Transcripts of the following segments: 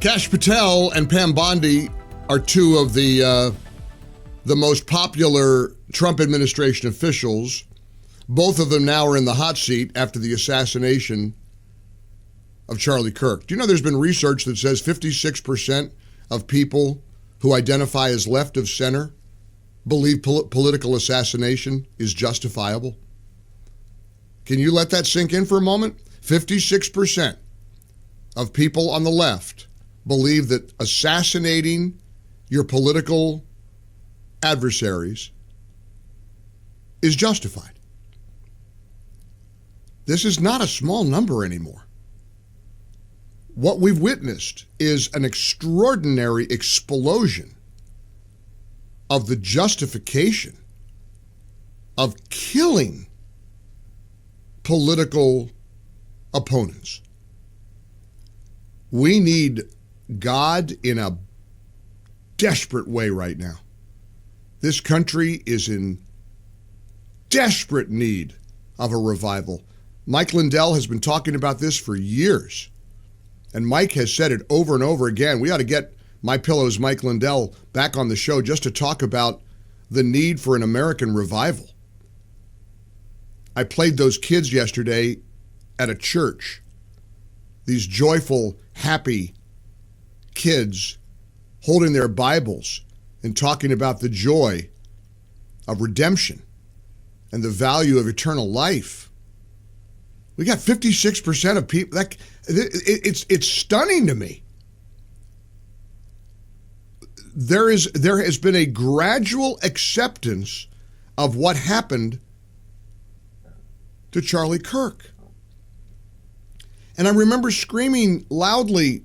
Kash Patel and Pam Bondi are two of the most popular Trump administration officials. Both of them now are in the hot seat after the assassination of Charlie Kirk. Do you know there's been research that says 56% of people who identify as left of center believe political assassination is justifiable? Can you let that sink in for a moment? 56% of people on the left believe that assassinating your political adversaries is justified. This is not a small number anymore. What we've witnessed is an extraordinary explosion of the justification of killing political opponents. We need God in a desperate way right now. This country is in desperate need of a revival. Mike Lindell has been talking about this for years. And Mike has said it over and over again. We ought to get My Pillow's Mike Lindell back on the show just to talk about the need for an American revival. I played those kids yesterday at a church. These joyful, happy kids holding their Bibles and talking about the joy of redemption and the value of eternal life. We got 56% of people. It's stunning to me. There has been a gradual acceptance of what happened to Charlie Kirk. And I remember screaming loudly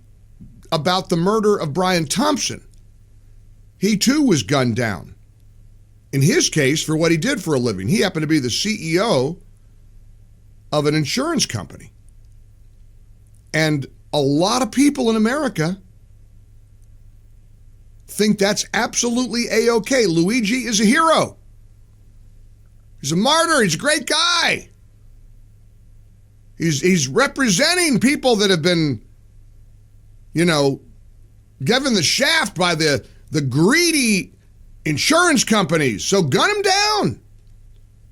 about the murder of Brian Thompson. He too was gunned down. In his case, for what he did for a living. He happened to be the CEO of an insurance company. And a lot of people in America think that's absolutely A-OK. Luigi is a hero. He's a martyr. He's a great guy. He's representing people that have been, given the shaft by the greedy insurance companies. So gun him down.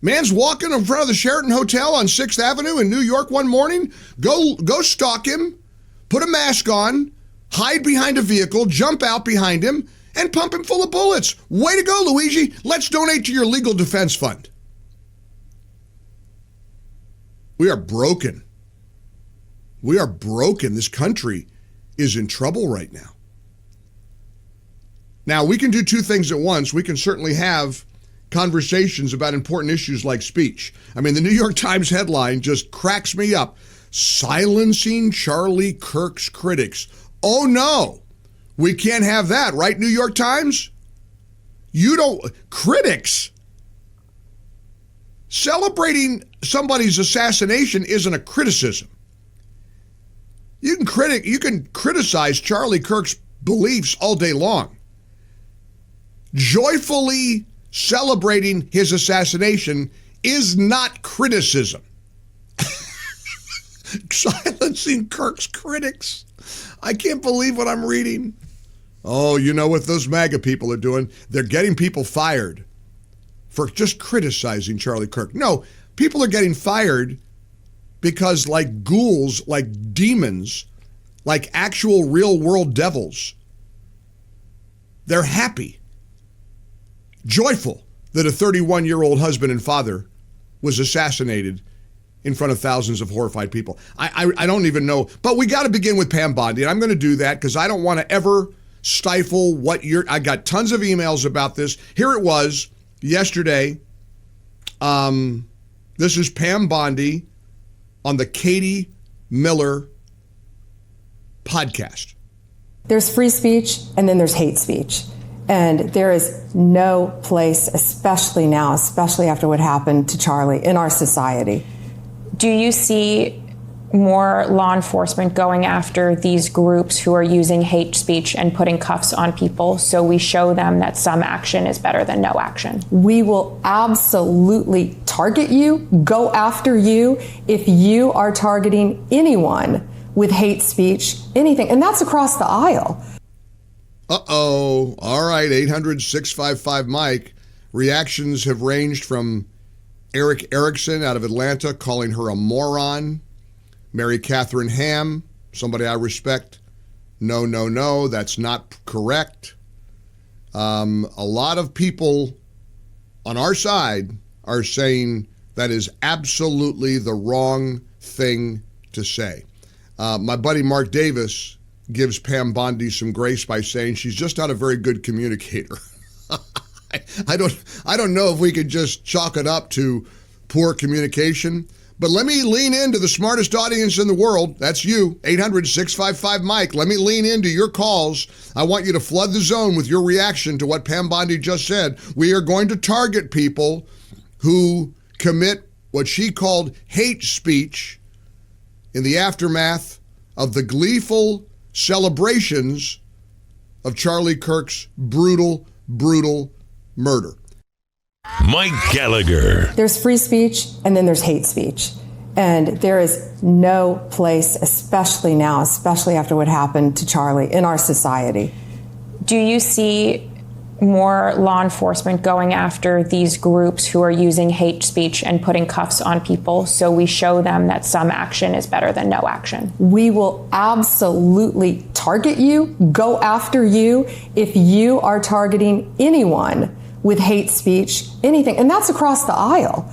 Man's walking in front of the Sheraton Hotel on 6th Avenue in New York one morning. Go stalk him, put a mask on, hide behind a vehicle, jump out behind him, and pump him full of bullets. Way to go, Luigi. Let's donate to your legal defense fund. We are broken. We are broken. This country is in trouble right now. Now, we can do two things at once. We can certainly have conversations about important issues like speech. I mean, the New York Times headline just cracks me up. Silencing Charlie Kirk's critics. Oh, no. We can't have that, right, New York Times? Critics. Celebrating somebody's assassination isn't a criticism. You can criticize Charlie Kirk's beliefs all day long. Joyfully celebrating his assassination is not criticism. Silencing Kirk's critics. I can't believe what I'm reading. Oh, you know what those MAGA people are doing? They're getting people fired for just criticizing Charlie Kirk. No, people are getting fired because like ghouls, like demons, like actual real world devils, they're happy, joyful that a 31-year-old husband and father was assassinated in front of thousands of horrified people. I don't even know, but we got to begin with Pam Bondi, and I'm going to do that because I don't want to ever stifle I got tons of emails about this. Here it was yesterday. This is Pam Bondi on the Katie Miller podcast. There's free speech and then there's hate speech. And there is no place, especially now, especially after what happened to Charlie, in our society. Do you see more law enforcement going after these groups who are using hate speech and putting cuffs on people so we show them that some action is better than no action? We will absolutely target you, go after you if you are targeting anyone with hate speech, anything. And that's across the aisle. Uh-oh. All right, 800-655-MIKE. Reactions have ranged from Eric Erickson out of Atlanta calling her a moron. Mary Catherine Ham, somebody I respect. No, that's not correct. A lot of people on our side are saying that is absolutely the wrong thing to say. My buddy Mark Davis gives Pam Bondi some grace by saying she's just not a very good communicator. I don't know if we could just chalk it up to poor communication, but let me lean into the smartest audience in the world. That's you, 800-655-MIKE. Let me lean into your calls. I want you to flood the zone with your reaction to what Pam Bondi just said. We are going to target people who commit what she called hate speech in the aftermath of the gleeful celebrations of Charlie Kirk's brutal murder. Mike Gallagher. There's free speech and then there's hate speech. And there is no place, especially now, especially after what happened to Charlie, in our society. Do you see more law enforcement going after these groups who are using hate speech and putting cuffs on people so we show them that some action is better than no action? We will absolutely target you, go after you, if you are targeting anyone with hate speech, anything. And that's across the aisle.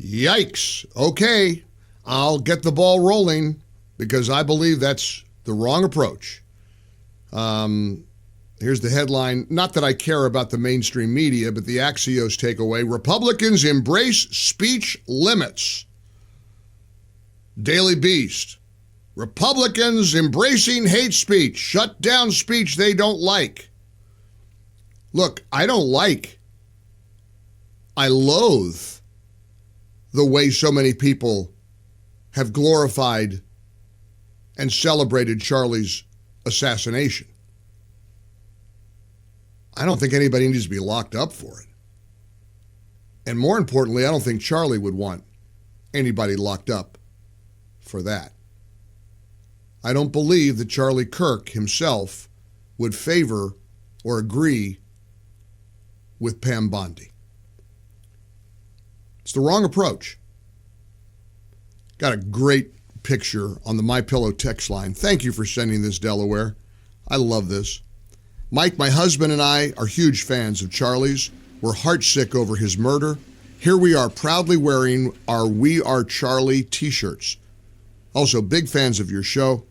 Yikes. Okay, I'll get the ball rolling because I believe that's the wrong approach. Here's the headline. Not that I care about the mainstream media, but the Axios takeaway. Republicans embrace speech limits. Daily Beast. Republicans embracing hate speech. Shut down speech they don't like. Look, I loathe the way so many people have glorified and celebrated Charlie's assassination. I don't think anybody needs to be locked up for it. And more importantly, I don't think Charlie would want anybody locked up for that. I don't believe that Charlie Kirk himself would favor or agree with Pam Bondi. It's the wrong approach. Got a great picture on the MyPillow text line. Thank you for sending this, Delaware. I love this. Mike, my husband and I are huge fans of Charlie's. We're heartsick over his murder. Here we are proudly wearing our We Are Charlie t-shirts. Also, big fans of your show.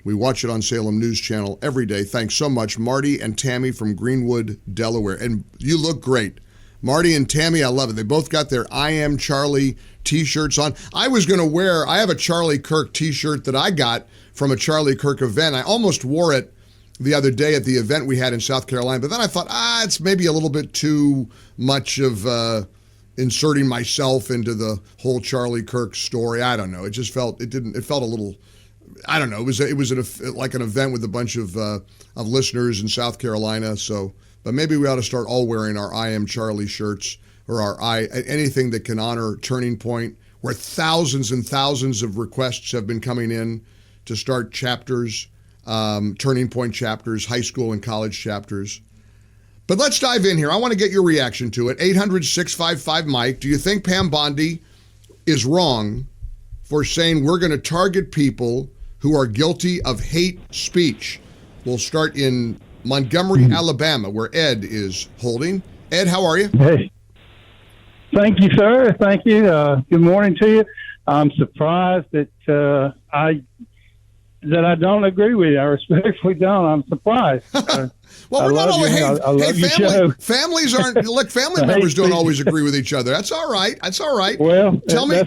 We watch it on Salem News Channel every day. Thanks so much, Marty and Tammy from Greenwood, Delaware. And you look great. Marty and Tammy, I love it. They both got their I Am Charlie t-shirts on. I have a Charlie Kirk t-shirt that I got from a Charlie Kirk event. I almost wore it the other day at the event we had in South Carolina, but then I thought, it's maybe a little bit too much of inserting myself into the whole Charlie Kirk story. I don't know. It just felt, it felt a little, I don't know. It was like an event with a bunch of listeners in South Carolina. So, but maybe we ought to start all wearing our I Am Charlie shirts or anything that can honor Turning Point, where thousands and thousands of requests have been coming in to start chapters. Turning Point chapters, high school and college chapters. But let's dive in here. I want to get your reaction to it. 800-655-MIKE. Do you think Pam Bondi is wrong for saying we're going to target people who are guilty of hate speech? We'll start in Montgomery, Alabama, where Ed is holding. Ed, how are you? Hey. Thank you, sir. Thank you. Good morning to you. I'm surprised that I don't agree with you. I respectfully don't. I'm surprised. Well, we're not always. Families aren't. Look, family members don't always agree with each other. That's all right. That's all right. Well, tell me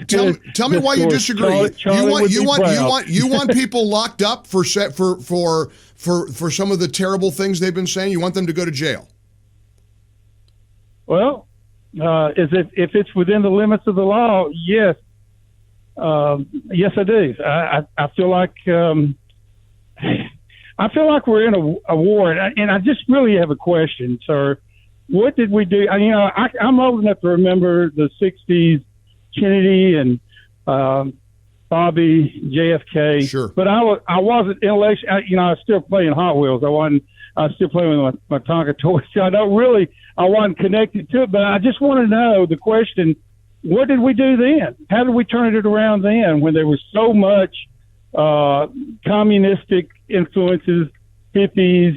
why you disagree. You want people locked up for some of the terrible things they've been saying. You want them to go to jail. Well, if it's within the limits of the law, yes. Yes, I do. I feel like we're in a war, and I just really have a question, sir. What did we do? I'm old enough to remember the '60s, Kennedy and Bobby, JFK. Sure. But I wasn't intellectual. I was still playing Hot Wheels. I was still playing with my Tonka toys. I wasn't connected to it. But I just want to know the question: what did we do then? How did we turn it around then when there was so much communistic influences, hippies,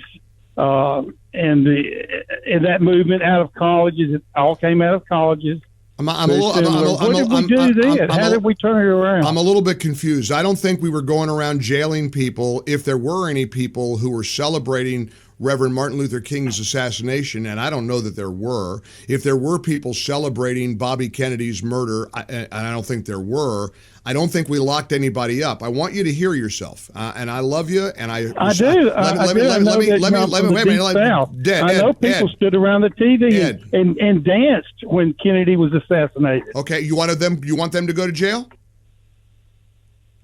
and that movement out of colleges? It all came out of colleges. What did we do then? How did we turn it around? I'm a little bit confused. I don't think we were going around jailing people. If there were any people who were celebrating Reverend Martin Luther King's assassination, and I don't know that there were. If there were people celebrating Bobby Kennedy's murder, and I don't think there were, I don't think we locked anybody up. I want you to hear yourself, and I love you, and I do. I know people stood around the TV and danced when Kennedy was assassinated. Okay, you want them to go to jail?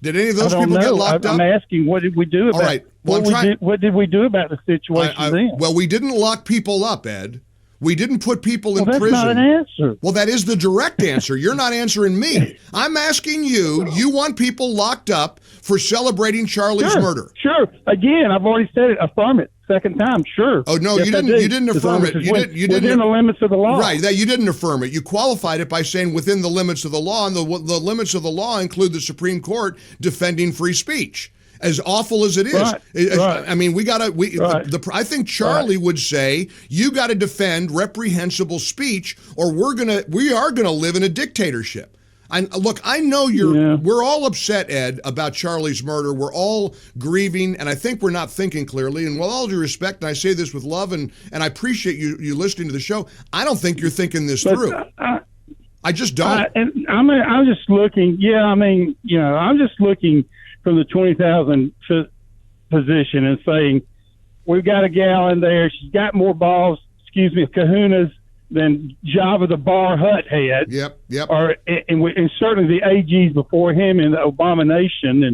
Did any of those people get locked up? I'm asking, what did we do about it? All right. Well, what did we do about the situation then? Well, we didn't lock people up, Ed. We didn't put people in prison. That's not an answer. Well, that is the direct answer. You're not answering me. I'm asking you, you want people locked up for celebrating Charlie's murder. Sure. Again, I've already said it. Affirm it. Second time, sure. Oh, no, yes, you didn't affirm it. You didn't within the limits of the law. Right, that you didn't affirm it. You qualified it by saying within the limits of the law, and the limits of the law include the Supreme Court defending free speech. As awful as it is, right. I mean, I think Charlie would say you got to defend reprehensible speech, or we are gonna live in a dictatorship. Look, I know we're all upset, Ed, about Charlie's murder. We're all grieving, and I think we're not thinking clearly. And with all due respect, and I say this with love, and I appreciate you listening to the show, I don't think you're thinking this through. I just don't. I'm just looking. Yeah, I'm just looking from the 20,000 position and saying, we've got a gal in there. She's got more balls, kahunas, than Java the Bar Hut had. Yep. And certainly the AGs before him in the Abomination.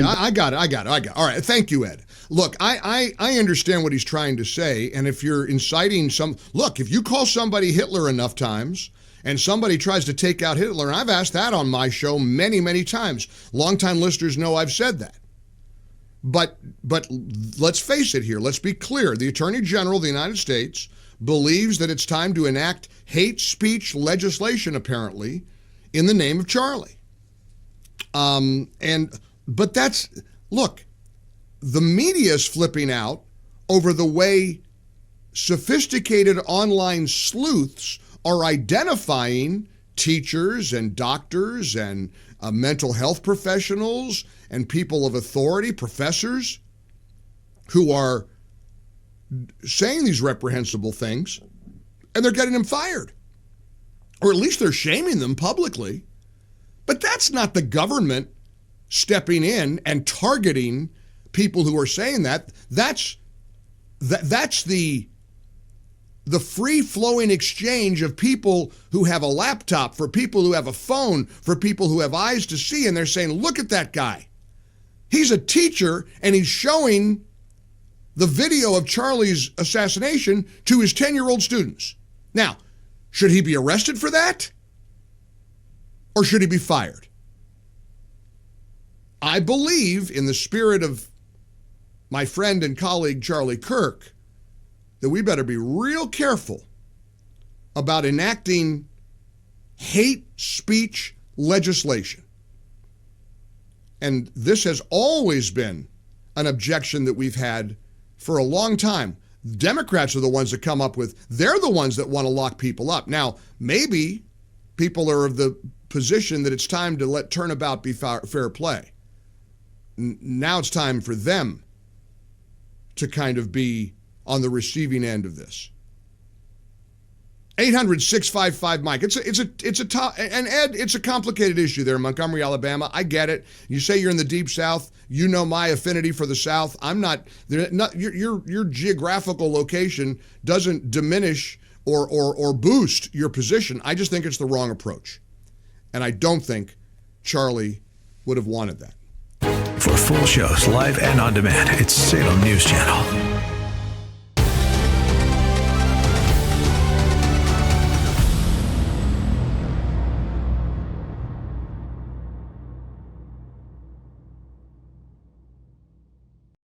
I got it. All right. Thank you, Ed. Look, I understand what he's trying to say. And if you're inciting if you call somebody Hitler enough times, and somebody tries to take out Hitler, and I've asked that on my show many, many times. Longtime listeners know I've said that. But let's face it here. Let's be clear. The Attorney General of the United States believes that it's time to enact hate speech legislation, apparently, in the name of Charlie. But look, the media is flipping out over the way sophisticated online sleuths are identifying teachers and doctors and mental health professionals and people of authority, professors, who are saying these reprehensible things, and they're getting them fired. Or at least they're shaming them publicly. But that's not the government stepping in and targeting people who are saying that. That's the free-flowing exchange of people who have a laptop, for people who have a phone, for people who have eyes to see, and they're saying, look at that guy. He's a teacher, and he's showing the video of Charlie's assassination to his 10-year-old students. Now, should he be arrested for that? Or should he be fired? I believe, in the spirit of my friend and colleague Charlie Kirk, that we better be real careful about enacting hate speech legislation. And this has always been an objection that we've had for a long time. Democrats are the ones that come up with, they're the ones that want to lock people up. Now, maybe people are of the position that it's time to let turnabout be fair play. Now it's time for them to kind of be on the receiving end of this. 800-655-MIKE. It's a tough, and Ed, it's a complicated issue there in Montgomery, Alabama. I get it. You say you're in the deep South. You know my affinity for the South. I'm not. Your geographical location doesn't diminish or boost your position. I just think it's the wrong approach, and I don't think Charlie would have wanted that. For full shows, live and on demand, it's Salem News Channel.